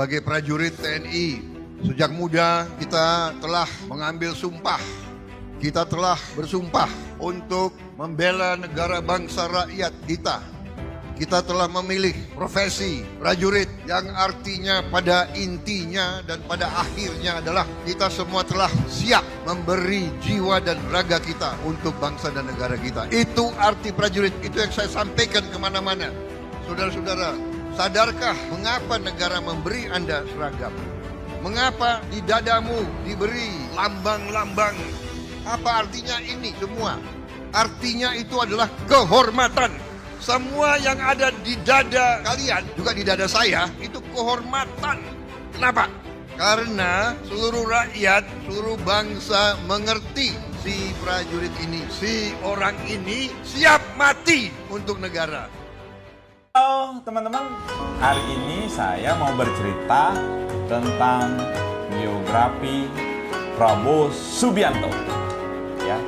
sebagai prajurit TNI, sejak muda kita telah mengambil sumpah. Kita telah bersumpah untuk membela negara bangsa rakyat kita. Kita telah memilih profesi prajurit yang artinya pada intinya dan pada akhirnya adalah kita semua telah siap memberi jiwa dan raga kita untuk bangsa dan negara kita. Itu arti prajurit, itu yang saya sampaikan kemana-mana. Saudara-saudara, sadarkah mengapa negara memberi Anda seragam? Mengapa di dadamu diberi lambang-lambang? Apa artinya ini semua? Artinya itu adalah kehormatan. Semua yang ada di dada kalian, juga di dada saya, itu kehormatan. Kenapa? Karena seluruh rakyat, seluruh bangsa mengerti si prajurit ini, si orang ini siap mati untuk negara. Halo teman-teman, hari ini saya mau bercerita tentang biografi Prabowo Subianto, ya,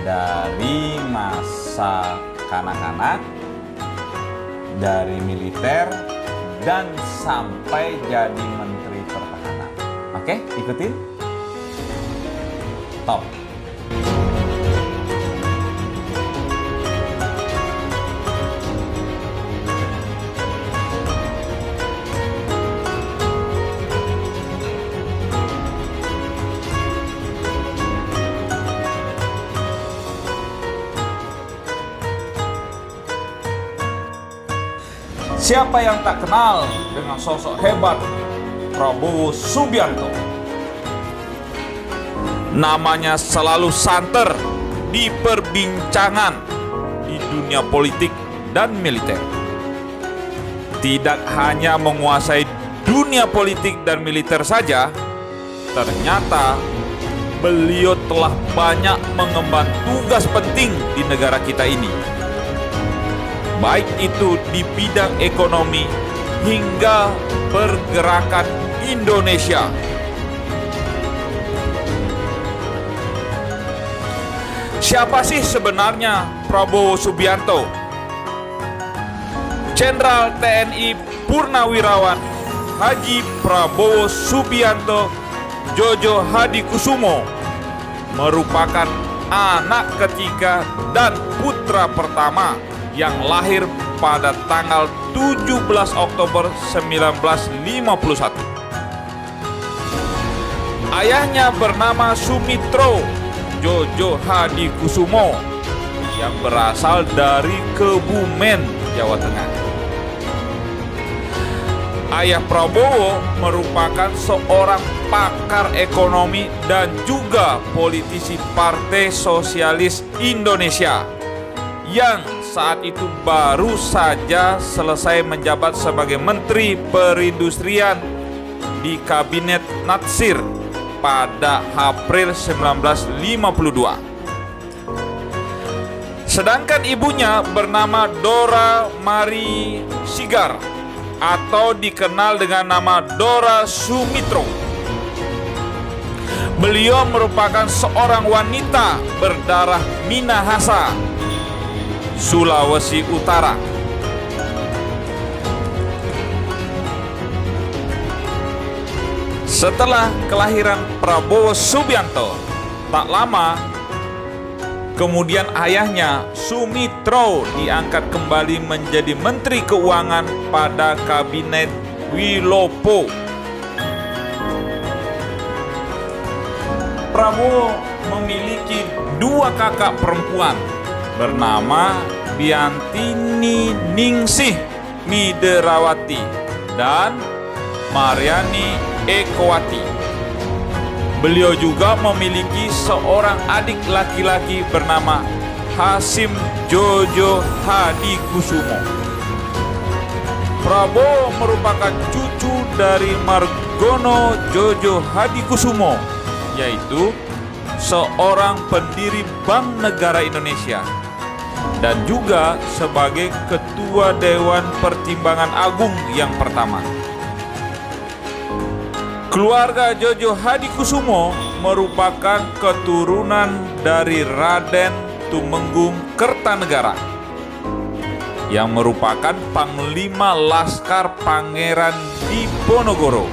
dari masa kanak-kanak, dari militer, dan sampai jadi Menteri Pertahanan. Oke, ikutin. Top. Siapa yang tak kenal dengan sosok hebat Prabowo Subianto? Namanya selalu santer di perbincangan di dunia politik dan militer. Tidak hanya menguasai dunia politik dan militer saja, ternyata beliau telah banyak mengemban tugas penting di negara kita ini. Baik itu di bidang ekonomi hingga pergerakan Indonesia. Siapa sih sebenarnya Prabowo Subianto? Jenderal TNI Purnawirawan Haji Prabowo Subianto Jojo Hadikusumo merupakan anak ketiga dan putra pertama yang lahir pada tanggal 17 Oktober 1951. Ayahnya bernama Sumitro Jojo Hadikusumo yang berasal dari Kebumen, Jawa Tengah. Ayah Prabowo merupakan seorang pakar ekonomi dan juga politisi Partai Sosialis Indonesia yang saat itu baru saja selesai menjabat sebagai Menteri Perindustrian di Kabinet Natsir pada April 1952. Sedangkan ibunya bernama Dora Mari Sigar atau dikenal dengan nama Dora Sumitro. Beliau merupakan seorang wanita berdarah Minahasa, Sulawesi Utara. Setelah kelahiran Prabowo Subianto, tak lama kemudian ayahnya Sumitro diangkat kembali menjadi Menteri Keuangan pada Kabinet Wilopo. Prabowo memiliki dua kakak perempuan bernama Biantini Ningsih Miderawati dan Mariani Ekowati. Beliau juga memiliki seorang adik laki-laki bernama Hasim Jojo Hadikusumo. Prabowo merupakan cucu dari Margono Jojo Hadikusumo, yaitu seorang pendiri Bank Negara Indonesia dan juga sebagai Ketua Dewan Pertimbangan Agung yang pertama. Keluarga Jojo Hadikusumo merupakan keturunan dari Raden Tumenggung Kertanegara. yang merupakan Panglima Laskar Pangeran Diponegoro.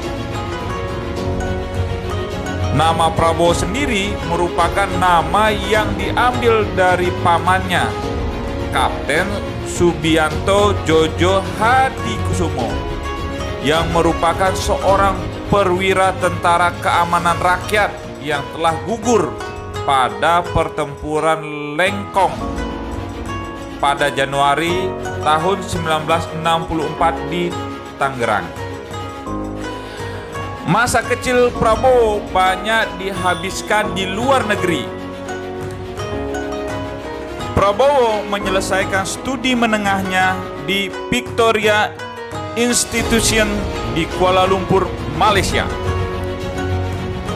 Nama Prabowo sendiri merupakan nama yang diambil dari pamannya, Kapten Subianto Jojo Hadikusumo, yang merupakan seorang perwira tentara keamanan rakyat yang telah gugur pada pertempuran Lengkong pada Januari tahun 1964 di Tangerang. Masa kecil Prabowo banyak dihabiskan di luar negeri. Prabowo menyelesaikan studi menengahnya di Victoria Institution di Kuala Lumpur, Malaysia,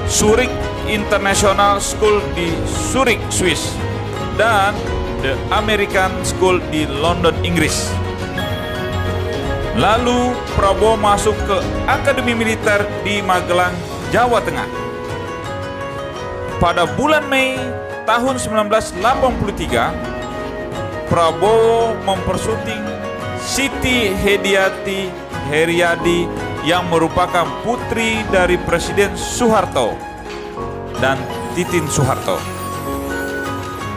Zurich International School di Zurich, Swiss, dan The American School di London, Inggris. Lalu Prabowo masuk ke Akademi Militer di Magelang, Jawa Tengah. Pada bulan Mei tahun 1983, Prabowo mempersunting Siti Heriadi yang merupakan putri dari Presiden Soeharto dan Titin Soeharto.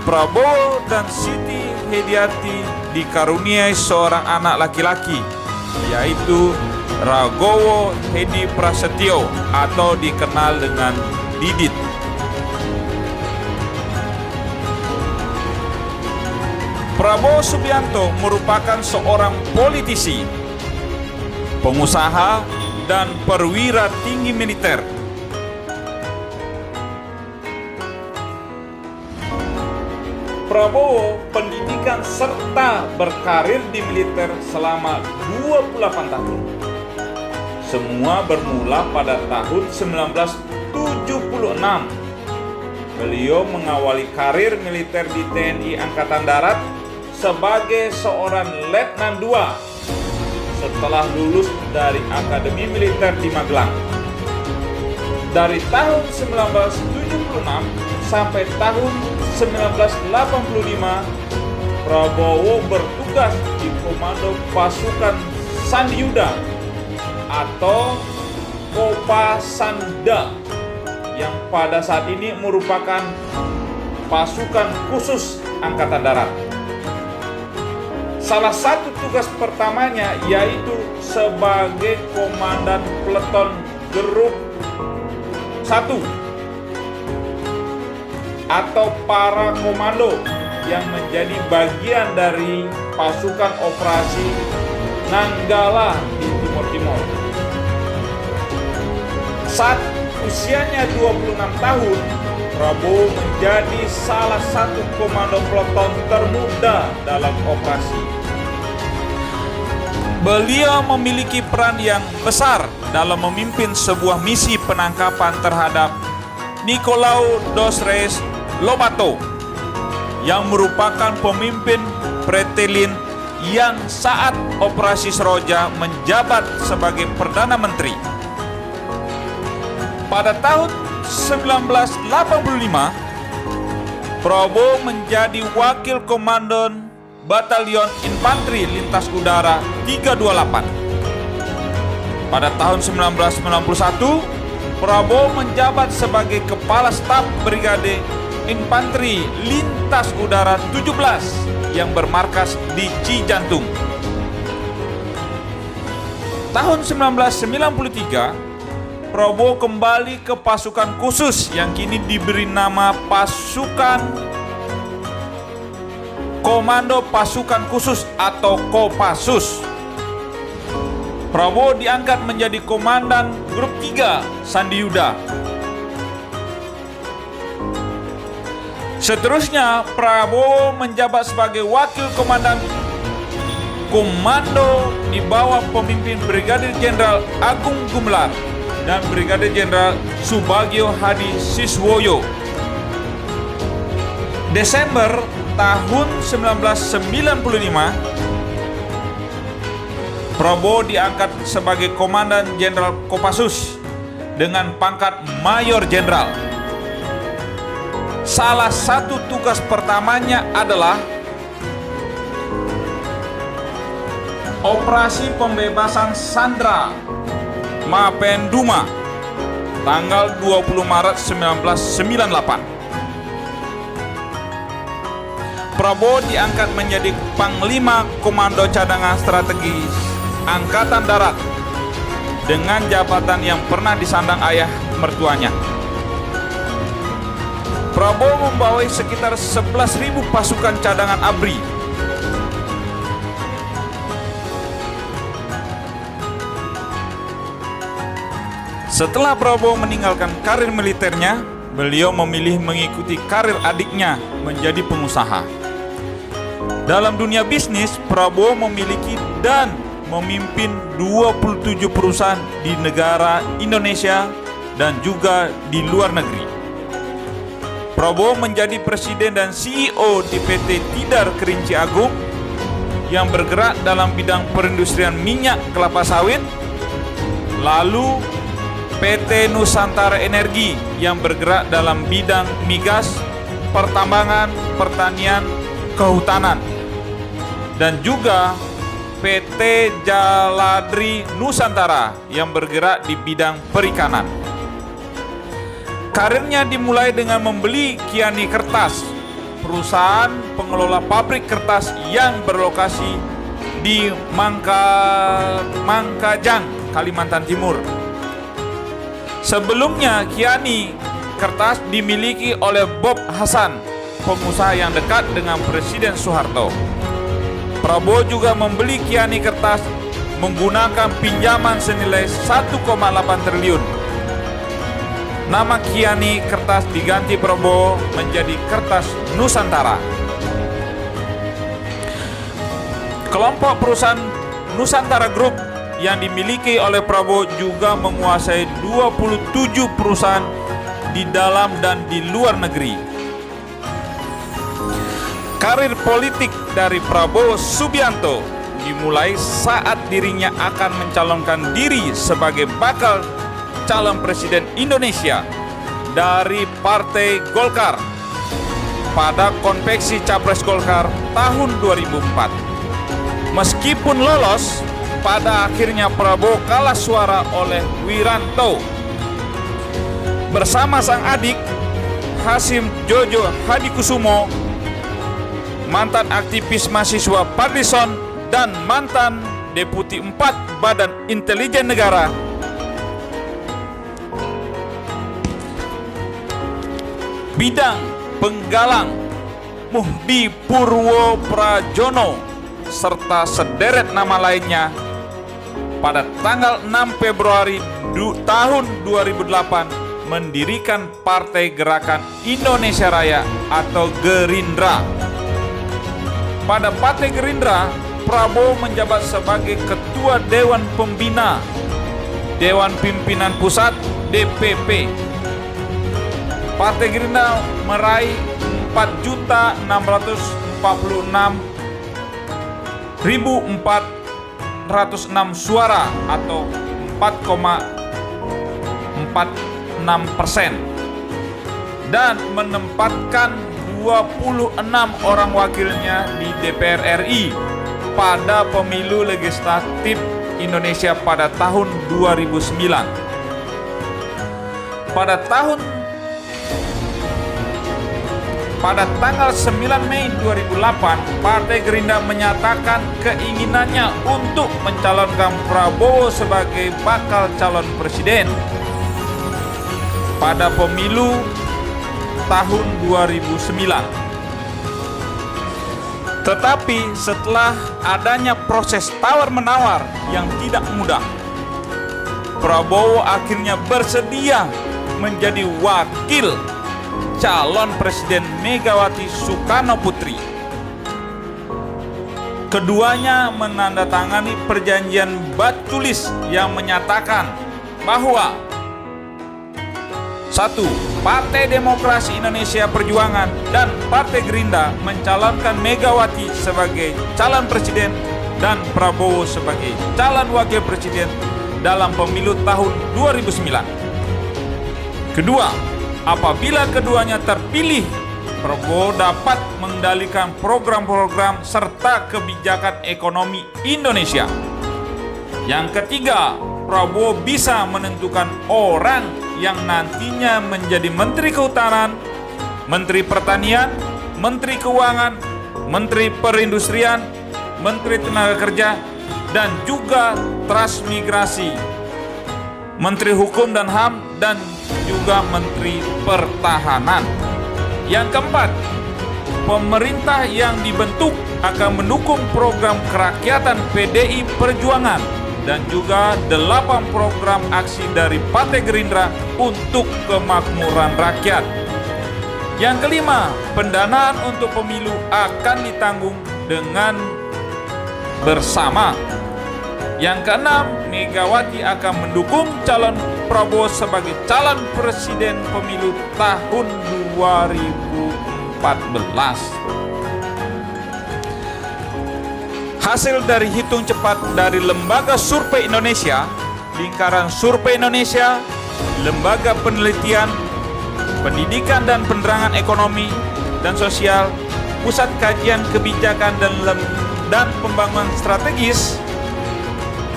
Prabowo dan Siti Hediati dikaruniai seorang anak laki-laki, yaitu Ragowo Hedi Prasetyo atau dikenal dengan Didit. Prabowo Subianto merupakan seorang politisi, pengusaha, dan perwira tinggi militer. Prabowo pendidikan serta berkarir di militer selama 28 tahun. Semua bermula pada tahun 1976. Beliau mengawali karir militer di TNI Angkatan Darat sebagai seorang Letnan II setelah lulus dari Akademi Militer di Magelang. Dari tahun 1976 sampai tahun 1985, Prabowo bertugas di Komando Pasukan Sandiuda atau Kopasanda yang pada saat ini merupakan pasukan khusus Angkatan Darat. Salah satu tugas pertamanya yaitu sebagai Komandan Peleton Grup 1 atau para komando yang menjadi bagian dari pasukan operasi Nanggala di Timur Timur. Saat usianya 26 tahun, Prabowo menjadi salah satu komando peleton termuda dalam operasi. Beliau memiliki peran yang besar dalam memimpin sebuah misi penangkapan terhadap Nicolau dos Reis Lobato yang merupakan pemimpin Pretelin yang saat operasi Seroja menjabat sebagai Perdana Menteri. Pada tahun 1985, Prabowo menjadi Wakil Komandan Batalion Infanteri Lintas Udara 328. Pada tahun 1991, Prabowo menjabat sebagai Kepala Staf Brigade Infanteri Lintas Udara 17 yang bermarkas di Cijantung. Tahun 1993, Prabowo kembali ke pasukan khusus yang kini diberi nama Pasukan Komando Pasukan Khusus atau Kopassus. Prabowo diangkat menjadi Komandan Grup 3 Sandiuda. Seterusnya, Prabowo menjabat sebagai Wakil Komandan Komando di bawah pemimpin Brigadir Jenderal Agung Gumelar dan Brigadir Jenderal Subagio Hadi Siswoyo. Desember tahun 1995, Prabowo diangkat sebagai Komandan Jenderal Kopassus dengan pangkat Mayor Jenderal. Salah satu tugas pertamanya adalah Operasi pembebasan Sandra Mapenduma tanggal 20 Maret 1998. Prabowo diangkat menjadi Panglima Komando Cadangan Strategis Angkatan Darat dengan jabatan yang pernah disandang ayah mertuanya. Prabowo membawai sekitar 11.000 pasukan cadangan ABRI. Setelah Prabowo meninggalkan karir militernya, beliau memilih mengikuti karir adiknya menjadi pengusaha. Dalam dunia bisnis, Prabowo memiliki dan memimpin 27 perusahaan di negara Indonesia dan juga di luar negeri. Prabowo menjadi presiden dan CEO di PT Tidar Kerinci Agung yang bergerak dalam bidang perindustrian minyak kelapa sawit, lalu PT Nusantara Energi yang bergerak dalam bidang migas, pertambangan, pertanian, kehutanan, dan juga PT Jaladri Nusantara yang bergerak di bidang perikanan. Karirnya dimulai dengan membeli Kiani Kertas, perusahaan pengelola pabrik kertas yang berlokasi di Mangkajang, Kalimantan Timur. Sebelumnya Kiani Kertas dimiliki oleh Bob Hasan, pengusaha yang dekat dengan Presiden Soeharto. Prabowo juga membeli Kiani Kertas menggunakan pinjaman senilai 1,8 triliun. Nama Kiani Kertas diganti Prabowo menjadi Kertas Nusantara. Kelompok perusahaan Nusantara Group yang dimiliki oleh Prabowo juga menguasai 27 perusahaan di dalam dan di luar negeri. Karir politik dari Prabowo Subianto dimulai saat dirinya akan mencalonkan diri sebagai bakal calon presiden Indonesia dari Partai Golkar pada konvensi Capres Golkar tahun 2004. Meskipun lolos, pada akhirnya Prabowo kalah suara oleh Wiranto. Bersama sang adik Hasim Jojo Hadikusumo, mantan aktivis mahasiswa Partison dan mantan Deputi 4 Badan Intelijen Negara, Bidang Penggalang Muhdi Purwo Prajono, serta sederet nama lainnya, pada tanggal 6 Februari tahun 2008 mendirikan Partai Gerakan Indonesia Raya atau Gerindra. Pada Partai Gerindra, Prabowo menjabat sebagai Ketua Dewan Pembina, Dewan Pimpinan Pusat DPP. Partai Gerindra meraih 4.406.406 suara atau 4,46% dan menempatkan 26 orang wakilnya di DPR RI pada pemilu legislatif Indonesia pada tahun 2009. Pada tanggal 9 Mei 2008, Partai Gerindra menyatakan keinginannya untuk mencalonkan Prabowo sebagai bakal calon presiden pada pemilu tahun 2009. Tetapi setelah adanya proses tawar-menawar yang tidak mudah, Prabowo akhirnya bersedia menjadi wakil calon Presiden Megawati Soekarno Putri. Keduanya menandatangani perjanjian batulis yang menyatakan bahwa 1. Partai Demokrasi Indonesia Perjuangan dan Partai Gerindra mencalonkan Megawati sebagai calon presiden dan Prabowo sebagai calon wakil presiden dalam pemilu tahun 2009. Kedua, apabila keduanya terpilih, Prabowo dapat mengendalikan program-program serta kebijakan ekonomi Indonesia. Yang ketiga, Prabowo bisa menentukan orang yang nantinya menjadi Menteri Kehutanan, Menteri Pertanian, Menteri Keuangan, Menteri Perindustrian, Menteri Tenaga Kerja, dan juga Transmigrasi, Menteri Hukum dan HAM, dan juga Menteri Pertahanan. Yang keempat, pemerintah yang dibentuk akan mendukung program kerakyatan PDI Perjuangan dan juga 8 program aksi dari Partai Gerindra untuk kemakmuran rakyat. Yang kelima, pendanaan untuk pemilu akan ditanggung dengan bersama. Yang keenam, Megawati akan mendukung calon Prabowo sebagai calon presiden pemilu tahun 2014. Hasil dari hitung cepat dari Lembaga Survei Indonesia, Lingkaran Survei Indonesia, Lembaga Penelitian, Pendidikan dan Penerangan Ekonomi dan Sosial, Pusat Kajian Kebijakan dan Pembangunan Strategis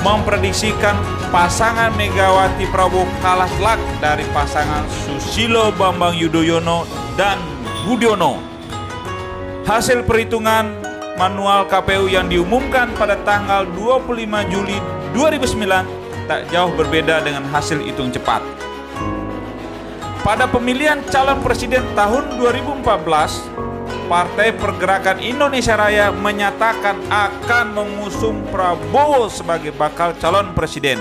memprediksikan pasangan Megawati Prabowo kalah telak dari pasangan Susilo Bambang Yudhoyono dan Budiono. Hasil perhitungan manual KPU yang diumumkan pada tanggal 25 Juli 2009 tak jauh berbeda dengan hasil hitung cepat. Pada pemilihan calon presiden tahun 2014, Partai Pergerakan Indonesia Raya menyatakan akan mengusung Prabowo sebagai bakal calon presiden.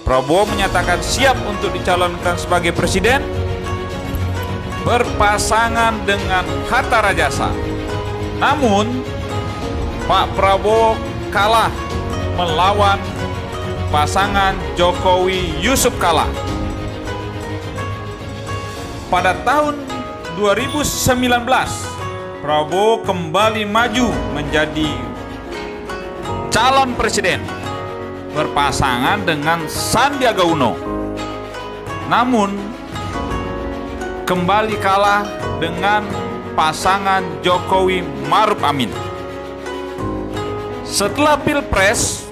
Prabowo menyatakan siap untuk dicalonkan sebagai presiden berpasangan dengan Hatta Rajasa. Namun, Pak Prabowo kalah melawan pasangan Jokowi Yusuf Kalla. Pada tahun 2019, Prabowo kembali maju menjadi calon presiden berpasangan dengan Sandiaga Uno. Namun, kembali kalah dengan pasangan Jokowi Maruf Amin. Setelah Pilpres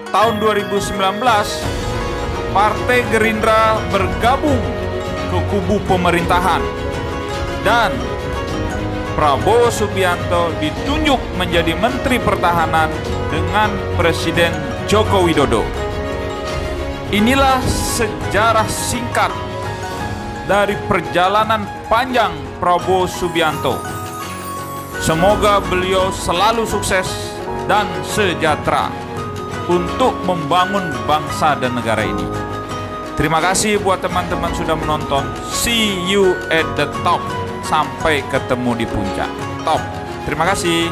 tahun 2019, Partai Gerindra bergabung ke kubu pemerintahan dan Prabowo Subianto ditunjuk menjadi Menteri Pertahanan dengan Presiden Joko Widodo. Inilah sejarah singkat dari perjalanan panjang Prabowo Subianto. Semoga beliau selalu sukses dan sejahtera untuk membangun bangsa dan negara ini. Terima kasih buat teman-teman sudah menonton. See you at the top. Sampai ketemu di puncak. Top. Terima kasih.